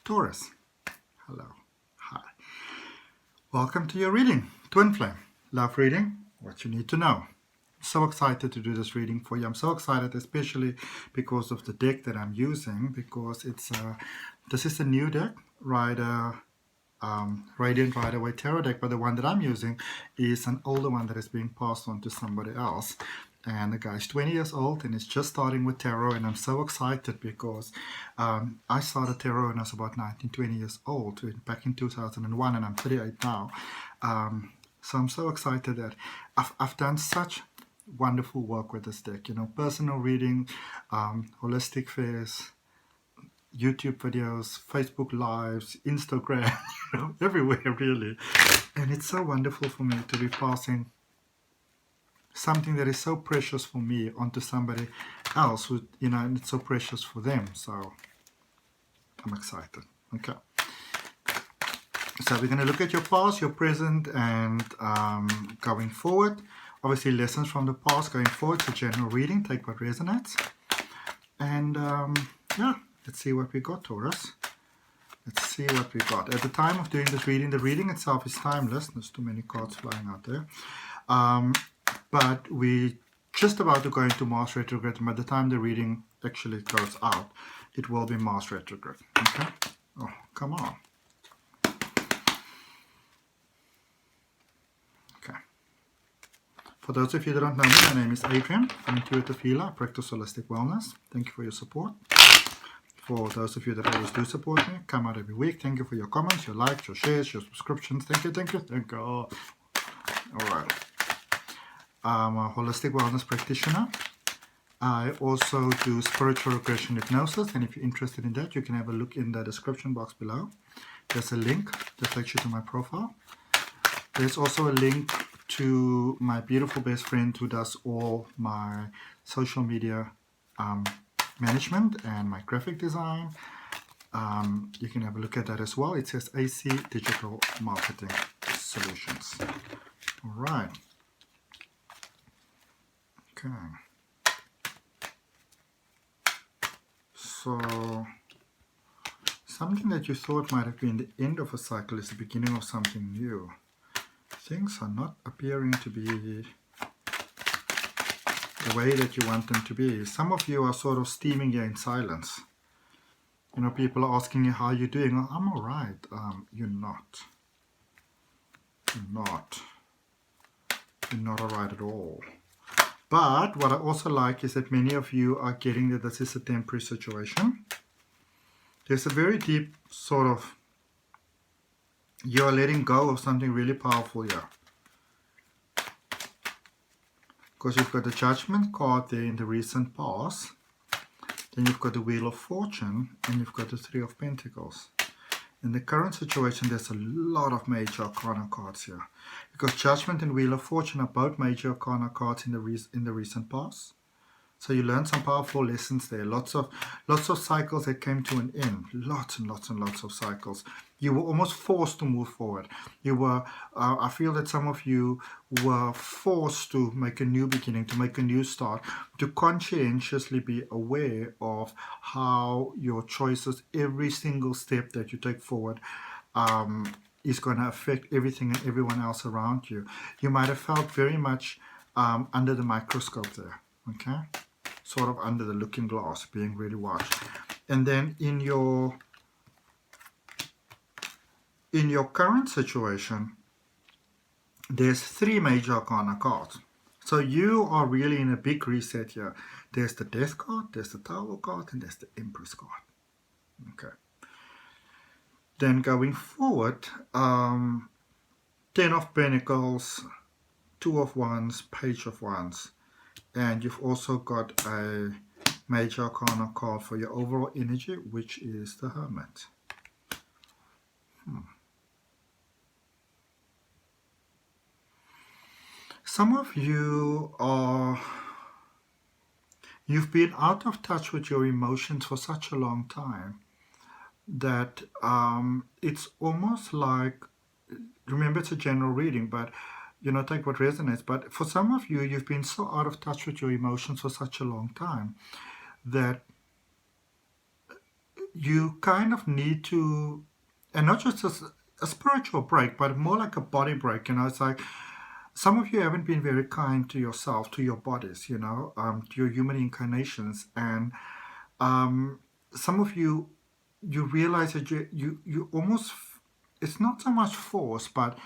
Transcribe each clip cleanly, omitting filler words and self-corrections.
Taurus. Hello. Hi. Welcome to your reading. Twin Flame. Love reading. What you need to know. So excited to do this reading for you. I'm so excited, especially because of the deck that I'm using, because this is a new deck, Radiant Rider-Waite tarot deck, but the one that I'm using is an older one that is being passed on to somebody else. And the guy's 20 years old and is just starting with tarot, and I'm so excited because I started tarot when I was about 19, 20 years old, back in 2001, and I'm 38 now. So I'm so excited that I've done such wonderful work with this deck, personal reading, holistic fairs, YouTube videos, Facebook lives, Instagram, everywhere really. And it's so wonderful for me to be passing something that is so precious for me onto somebody else who, and it's so precious for them. So I'm excited. Okay. So we're going to look at your past, your present, and going forward. Obviously lessons from the past going forward. It's a general reading. Take what resonates. And yeah, let's see what we got, Taurus. Let's see what we got. At the time of doing this reading, the reading itself is timeless. There's too many cards flying out there. But we're just about to go into Mars retrograde, and by the time the reading actually goes out, it will be Mars retrograde. Okay? Oh, come on. Okay. For those of you that don't know me, my name is Adrian. I'm an intuitive healer. I practice holistic wellness. Thank you for your support. For those of you that always do support me, come out every week. Thank you for your comments, your likes, your shares, your subscriptions. Thank you, thank you, thank you. All right. I'm a holistic wellness practitioner. I also do spiritual regression hypnosis, and if you're interested in that, you can have a look in the description box below. There's a link that takes you to my profile. There's also a link to my beautiful best friend who does all my social media management and my graphic design. You can have a look at that as well. It says AC Digital Marketing Solutions. All right. Okay. So something that you thought might have been the end of a cycle is the beginning of something new. Things are not appearing to be the way that you want them to be. Some of you are sort of steaming here in silence. People are asking you how you're doing. Oh, I'm all right. You're not. You're not. You're not all right at all. But what I also like is that many of you are getting that this is a temporary situation. There's a very deep sort of, you are letting go of something really powerful here. Because you've got the Judgment card there in the recent past. Then you've got the Wheel of Fortune, and you've got the Three of Pentacles. In the current situation, there's a lot of major arcana cards here. Because Judgment and Wheel of Fortune are both major arcana cards in the recent past. So you learned some powerful lessons there. Lots of cycles that came to an end. Lots and lots and lots of cycles. You were almost forced to move forward. You were, I feel that some of you were forced to make a new beginning, to make a new start, to conscientiously be aware of how your choices, every single step that you take forward, is going to affect everything and everyone else around you. You might have felt very much under the microscope there, okay? Sort of under the looking glass, being really watched. And then in your current situation, there's three major arcana cards. So you are really in a big reset here. There's the Death card, there's the Tower card, and there's the Empress card. Okay. Then going forward, 10 of Pentacles, 2 of Wands, Page of Wands. And you've also got a major arcana card for your overall energy, which is the Hermit. Some of you you've been out of touch with your emotions for such a long time that it's almost like, remember it's a general reading, but take what resonates. But for some of you, you've been so out of touch with your emotions for such a long time that you kind of need to, and not just a spiritual break, but more like a body break. It's like some of you haven't been very kind to yourself, to your bodies, to your human incarnations, and some of you, you realize that you almost, it's not so much force, but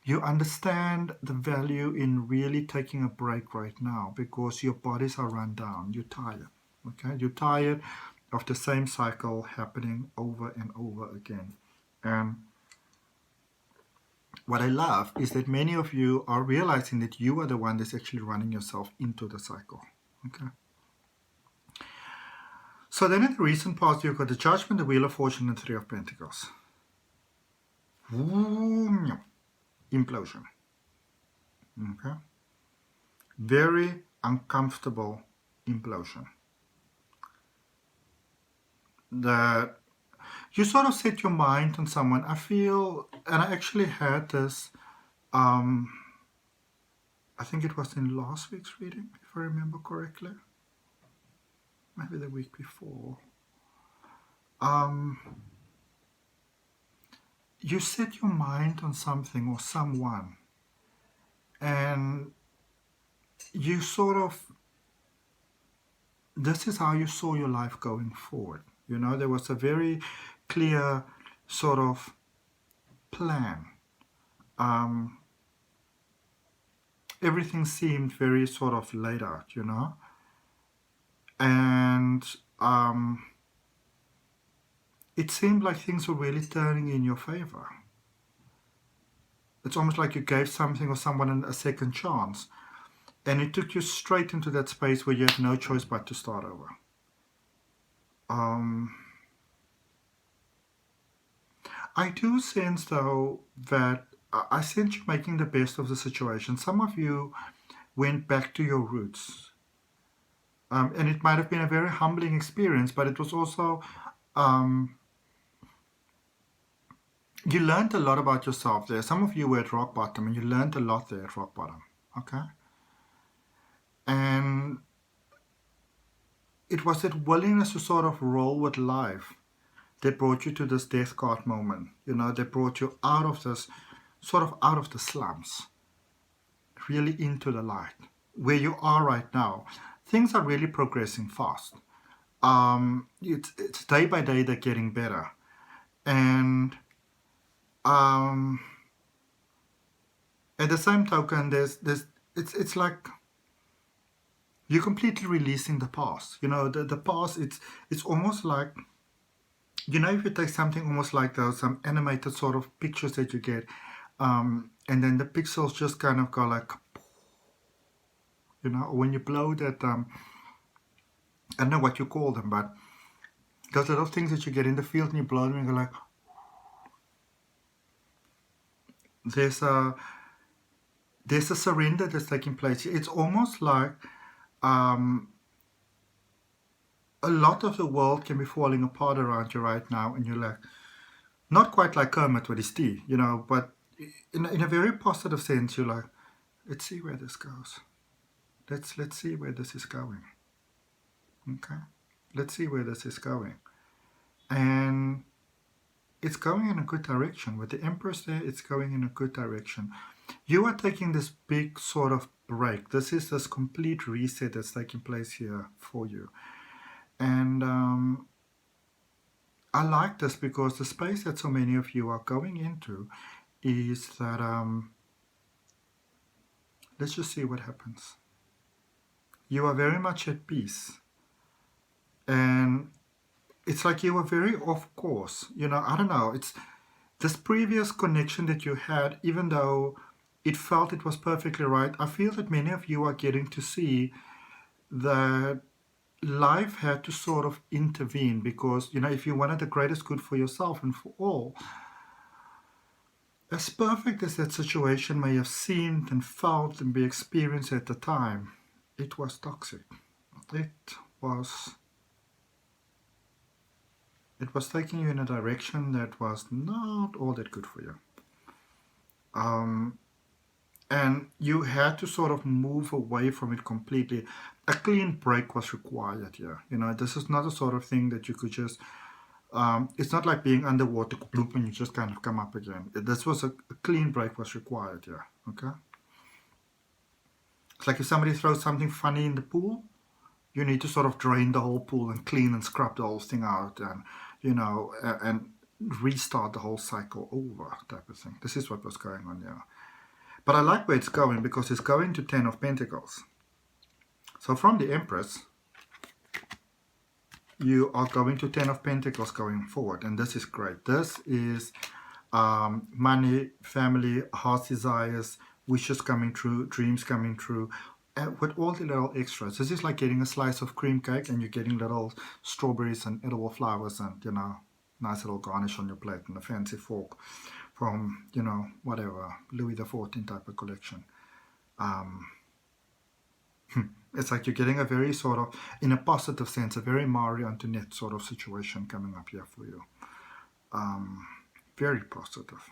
you understand the value in really taking a break right now because your bodies are run down. You're tired. Okay, you're tired of the same cycle happening over and over again. And what I love is that many of you are realizing that you are the one that's actually running yourself into the cycle. Okay. So then in the recent past, you've got the Judgment, the Wheel of Fortune, and Three of Pentacles. Implosion. Okay. Very uncomfortable implosion. That you sort of set your mind on someone. I feel, and I actually had this, I think it was in last week's reading, if I remember correctly. Maybe the week before. You set your mind on something or someone, and you sort of, this is how you saw your life going forward. There was a very clear sort of plan. Everything seemed very sort of laid out, and it seemed like things were really turning in your favor. It's almost like you gave something or someone a second chance, and it took you straight into that space where you had no choice but to start over. I do sense, though, that I sense you making the best of the situation. Some of you went back to your roots. And it might have been a very humbling experience, but it was also, you learned a lot about yourself there. Some of you were at rock bottom, and you learned a lot there at rock bottom. Okay? And it was that willingness to sort of roll with life that brought you to this death card moment. That brought you out of this, sort of out of the slums, really into the light, where you are right now. Things are really progressing fast. It's day by day they're getting better. And at the same token, it's like you're completely releasing the past. The past, it's almost like, if you take something almost like those animated sort of pictures that you get, and then the pixels just kind of go like, when you blow that, I don't know what you call them, but those little things that you get in the field and you blow them and go like, there's a surrender that's taking place. It's almost like a lot of the world can be falling apart around you right now, and you're like, not quite like Kermit with his tea, but in a very positive sense, you're like, let's see where this goes. Let's see where this is going. Okay? Let's see where this is going. And it's going in a good direction. With the Empress there, it's going in a good direction. You are taking this big sort of break. This is this complete reset that's taking place here for you. And I like this because the space that so many of you are going into is that, let's just see what happens. You are very much at peace. And it's like you were very off course. I don't know. It's this previous connection that you had, even though it felt it was perfectly right. I feel that many of you are getting to see that life had to sort of intervene because, if you wanted the greatest good for yourself and for all, as perfect as that situation may have seemed and felt and be experienced at the time, it was toxic. It was taking you in a direction that was not all that good for you. And you had to sort of move away from it completely. A clean break was required here. This is not the sort of thing that you could just It's not like being underwater, bloop, and you just kind of come up again. This was a clean break was required here, okay? It's like if somebody throws something funny in the pool, you need to sort of drain the whole pool and clean and scrub the whole thing out and, and restart the whole cycle over type of thing. This is what was going on here. But I like where it's going because it's going to 10 of Pentacles. So from the Empress, you are going to 10 of Pentacles going forward. And this is great. This is money, family, heart's desires, wishes coming true, dreams coming true, with all the little extras. This is like getting a slice of cream cake and you're getting little strawberries and edible flowers and, nice little garnish on your plate and a fancy fork from, whatever, Louis XIV type of collection. It's like you're getting a very sort of, in a positive sense, a very Marie Antoinette sort of situation coming up here for you. Very positive.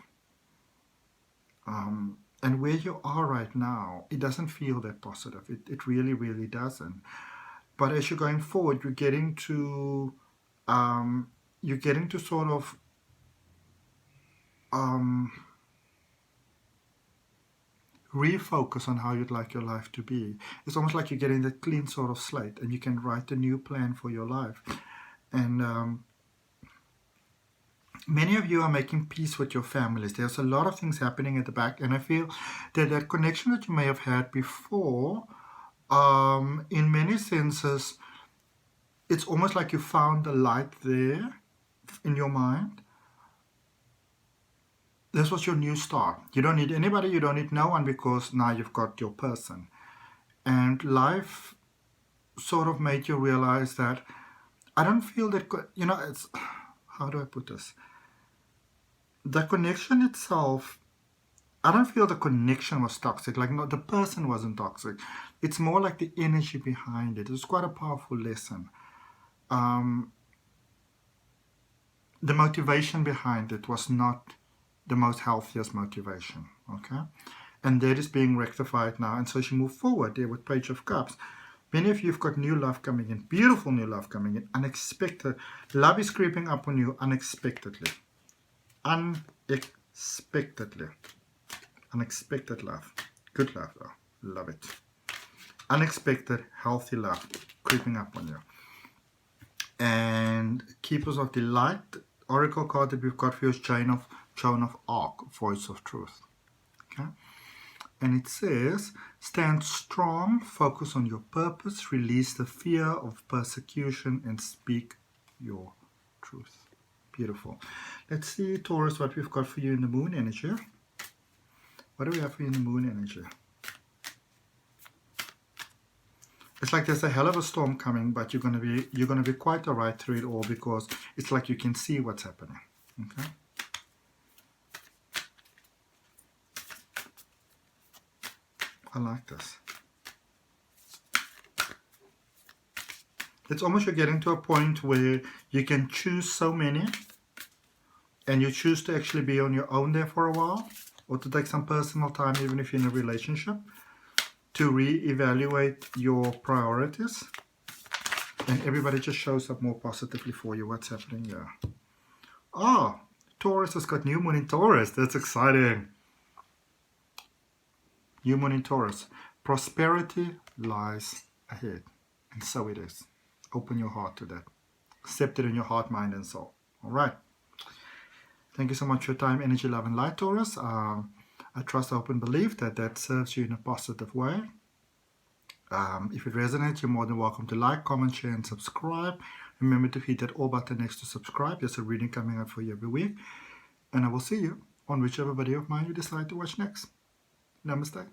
And where you are right now, it doesn't feel that positive. It really, really doesn't. But as you're going forward, you're getting to sort of refocus on how you'd like your life to be. It's almost like you're getting that clean sort of slate, and you can write a new plan for your life. And many of you are making peace with your families. There's a lot of things happening at the back, and I feel that that connection that you may have had before, in many senses, it's almost like you found the light there in your mind. This was your new start. You don't need anybody, you don't need no one, because now you've got your person. And life sort of made you realize that I don't feel that, it's, how do I put this? The connection itself, I don't feel the connection was toxic. Like, no, the person wasn't toxic. It's more like the energy behind it. It was quite a powerful lesson. The motivation behind it was not the most healthiest motivation, okay? And that is being rectified now. And so as you move forward there with Page of Cups, many of you have got new love coming in, beautiful new love coming in, unexpected. Love is creeping up on you unexpectedly. Unexpected love. Good love though. Love it. Unexpected, healthy love creeping up on you. And Keepers of the Light, Oracle card that we've got for you is Joan of Arc, Voice of Truth. Okay? And it says, stand strong, focus on your purpose, release the fear of persecution, and speak your truth. Beautiful. Let's see, Taurus, what we've got for you in the moon energy. What do we have for you in the moon energy? It's like there's a hell of a storm coming, but you're gonna be quite alright through it all, because it's like you can see what's happening. Okay. I like this. It's almost you're getting to a point where you can choose so many, and you choose to actually be on your own there for a while, or to take some personal time, even if you're in a relationship, to re-evaluate your priorities, and everybody just shows up more positively for you. What's happening here? Oh, Taurus has got new moon in Taurus. That's exciting. New moon in Taurus. Prosperity lies ahead. And so it is. Open your heart to that. Accept it in your heart, mind, and soul. All right. Thank you so much for your time, energy, love, and light, Taurus. I trust, hope, and believe that that serves you in a positive way. If it resonates, you're more than welcome to like, comment, share, and subscribe. Remember to hit that all button next to subscribe. There's a reading coming out for you every week. And I will see you on whichever video of mine you decide to watch next. Namaste.